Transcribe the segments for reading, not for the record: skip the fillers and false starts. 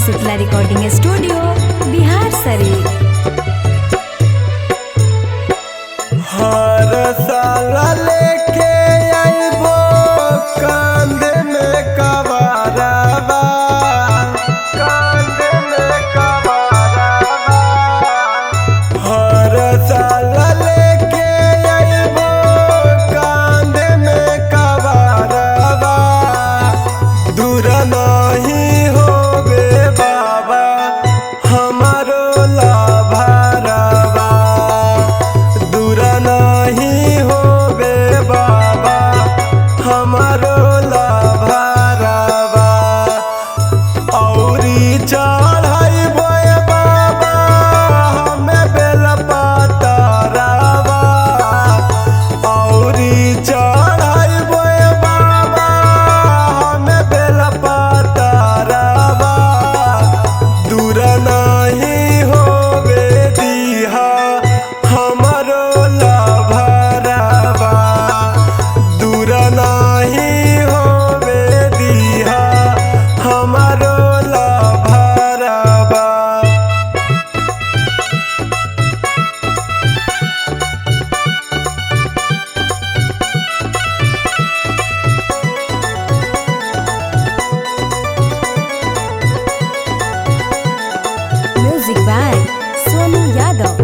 Shitala recording studio Bihar Sharif. हर साल लेके आइबो कांधे में कबारबा, कांधे में कबारबा। हर साल लेके आइबो कांधे में कबारबा। दूर नहीं होबे बाबा हमारो लाभरबा, दूर नहीं होबे बाबा हमारो लाभरबा। औरी चढ़ाइबो बाबा हमें बेल पतरबा, औरी चढ़ाइबो बाबा हमें बेल पतरबा। दूर नहीं होबे दिहा हमारो लाभरबा, दूर नहीं होबे दिहा हमारो लाभरबा। Music by Sonu Yadav.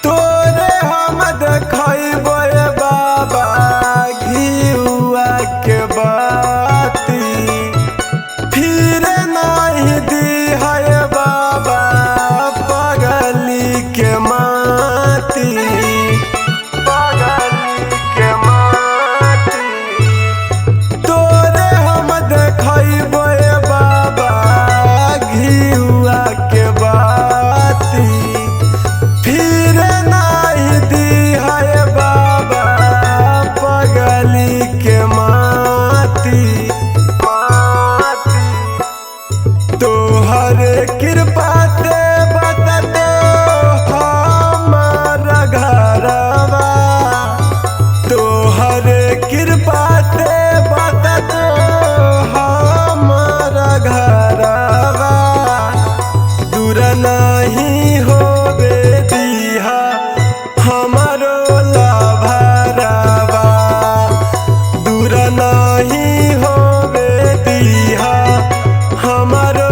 तोरे हम देखैबो बाबा घिउआ के बाती, फिर नहीं दिहै बाबा पगली के माती, पगली के माती। तोरे हम देखैबो बाबा घिउआ के बाती, फिर नहीं दिहै बाबा पगली के माती, माती। तोहर कृपा से बचते हमारा घरबा, तोहर कृपा से बचते हमारा घरबा। दूर नहीं होबे दिहा हमारो लाभरबा, दूर नहीं होबे दिहा हमारो